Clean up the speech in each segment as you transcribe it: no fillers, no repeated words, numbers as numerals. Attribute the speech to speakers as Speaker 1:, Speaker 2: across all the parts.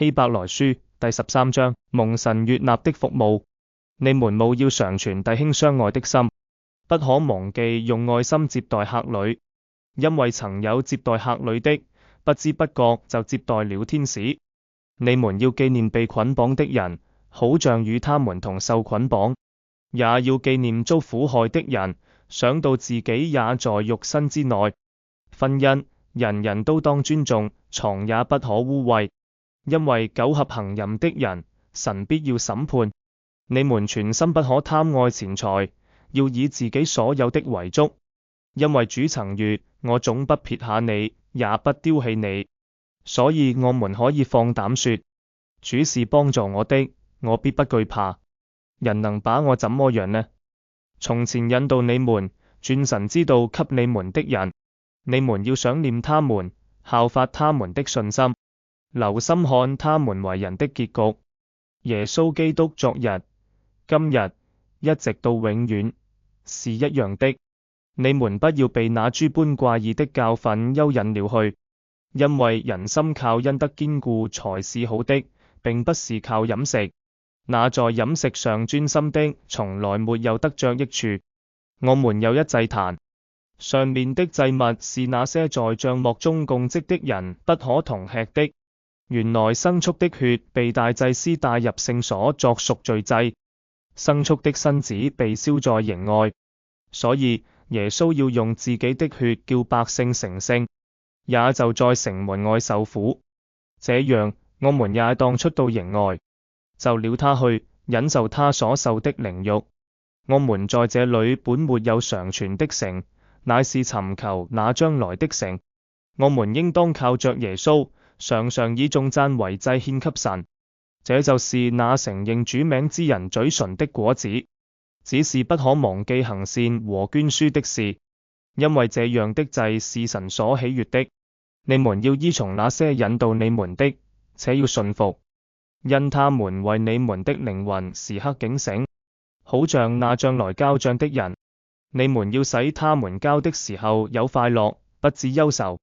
Speaker 1: 希伯來書第13章，蒙神悅納的服務。你們務要常存弟兄相愛的心，不可忘記用愛心接待客旅，因為曾有接待客旅的，不知不覺就接待了天使。你們要紀念被捆綁的人，好像與他們同受捆綁；也要紀念遭苦害的人，想到自己也在肉身之內。婚姻，人人都當尊重，床也不可污穢，因為苟合行淫的人，神必要審判。你們全心不可貪愛錢財，要以自己所有的為足，因為主曾說：我總不撇下你，也不丟棄你。所以我們可以放膽說：主是幫助我的，我必不懼怕。人能把我怎麼樣呢？從前引導你們轉神之道給你們的人，你們要想念他們，效法他們的信心，留心看他們為人的結局。耶穌基督昨日、今日一直到永遠是一樣的。你們不要被那諸般怪異的教訓勾引了去，因為人心靠恩德堅固才是好的，並不是靠飲食。那在飲食上專心的，從來沒有得着益處。我們有一祭壇，上面的祭物是那些在帳幕中供職的人不可同吃的。原來牲畜的血被大祭司帶入聖所作贖罪祭，牲畜的身子被燒在營外，所以耶穌要用自己的血叫百姓成聖，也就在城門外受苦。這樣，我們也當出到營外，就了他去，忍受他所受的凌辱。我們在這裏本沒有常存的城，乃是尋求那將來的城。我們應當靠着耶穌，常常以頌讚為祭獻給神，這就是那承認主名之人嘴唇的果子。只是不可忘記行善和捐輸的事，因為這樣的祭是神所喜悅的。你們要依從那些引導你們的，且要順服，因他們為你們的靈魂時刻警醒，好像那將來交賬的人。你們要使他們交的時候有快樂，不致憂愁。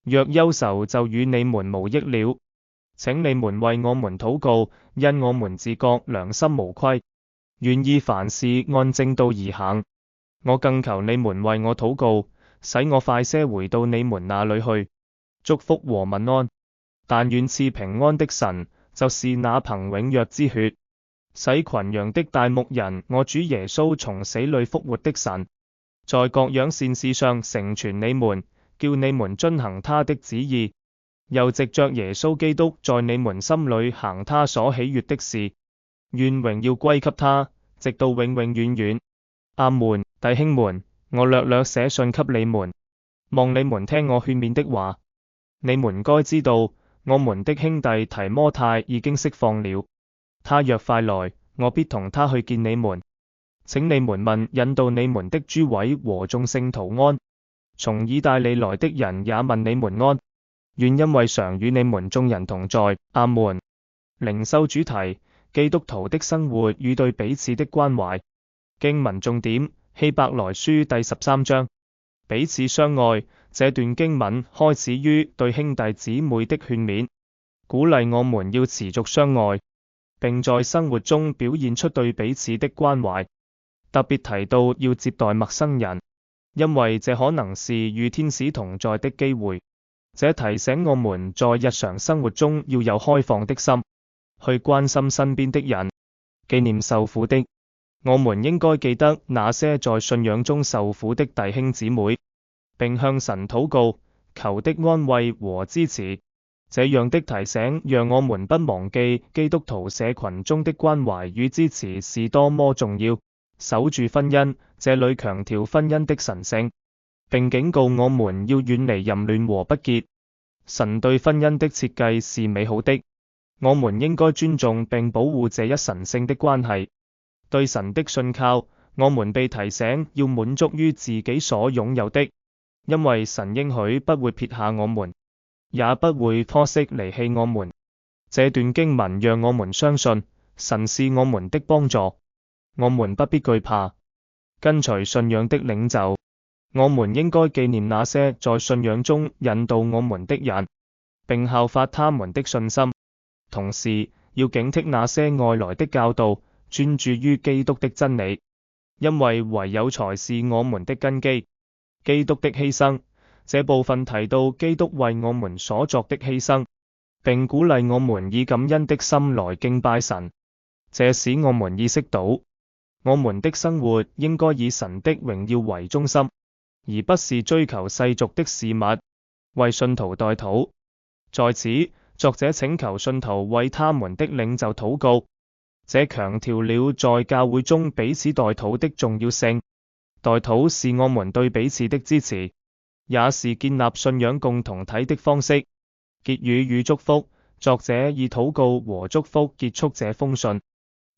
Speaker 1: 若憂愁，就與你們無益了。請你們為我們禱告，因我們自覺良心無虧，願意凡事按正道而行。我更求你們為我禱告，使我快些回到你們那裏去。祝福和問安。但願賜平安的神，就是那憑永約之血使群羊的大牧人，我主耶穌從死裏復活的神，在各樣善事上成全你們，叫你們遵行他的旨意，又藉着耶穌基督在你們心裏行他所喜悅的事。願榮耀歸給他，直到永永遠遠。阿們。弟兄們，我略略寫信給你們，望你們聽我勸勉的話。你們該知道，我們的兄弟提摩太已經釋放了。他若快來，我必同他去見你們。請你們問引導你們的諸位和眾聖徒安。從意大利來的人也問你們安。願因為常與你們眾人同在。阿們。靈修主題：基督徒的生活與對彼此的關懷。經文重點：希伯來書第13章。彼此相愛。這段經文開始於對兄弟姊妹的勸勉，鼓勵我們要持續相愛，並在生活中表現出對彼此的關懷。特別提到要接待陌生人，因為這可能是與天使同在的機會。這提醒我們在日常生活中要有開放的心，去關心身邊的人，紀念受苦的。我們應該記得那些在信仰中受苦的弟兄姊妹，並向神禱告，求的安慰和支持。這樣的提醒讓我們不忘記基督徒社群中的關懷與支持是多麼重要。守住婚姻，這裏強調婚姻的神聖，並警告我們要遠離淫亂和不潔。神對婚姻的設計是美好的，我們應該尊重並保護這一神聖的關係。對神的信靠，我們被提醒要滿足於自己所擁有的，因為神應許不會撇下我們，也不會拖息離棄我們。這段經文讓我們相信神是我們的幫助，我們不必懼怕。跟隨信仰的領袖，我們應該紀念那些在信仰中引導我們的人，並效法他們的信心。同時要警惕那些外來的教導，專注於基督的真理，因為唯有才是我們的根基。基督的犧牲，這部分提到基督為我們所作的犧牲，並鼓勵我們以感恩的心來敬拜神。這使我們意識到，我們的生活應該以神的榮耀為中心，而不是追求世俗的事物。為信徒代禱，在此，作者請求信徒為他們的領袖禱告，這強調了在教會中彼此代禱的重要性。代禱是我們對彼此的支持，也是建立信仰共同體的方式。結語與祝福，作者以禱告和祝福結束這封信，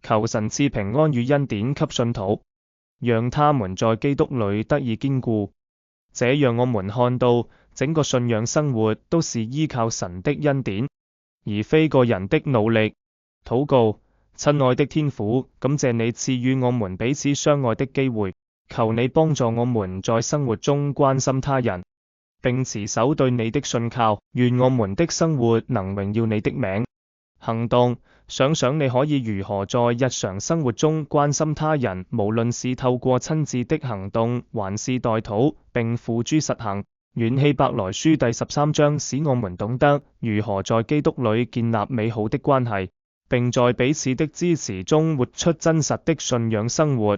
Speaker 1: 求神賜平安與恩典給信徒，讓他們在基督裡得以堅固。這讓我們看到整個信仰生活都是依靠神的恩典，而非個人的努力。禱告，親愛的天父，感謝你賜予我們彼此相愛的機會，求你幫助我們在生活中關心他人，並持守對你的信靠。願我們的生活能榮耀你的名。行動，想想你可以如何在日常生活中關心他人，無論是透過親自的行動，還是代禱，並付諸實行。願希伯來書第13章使我們懂得如何在基督裡建立美好的關係，並在彼此的支持中活出真實的信仰生活。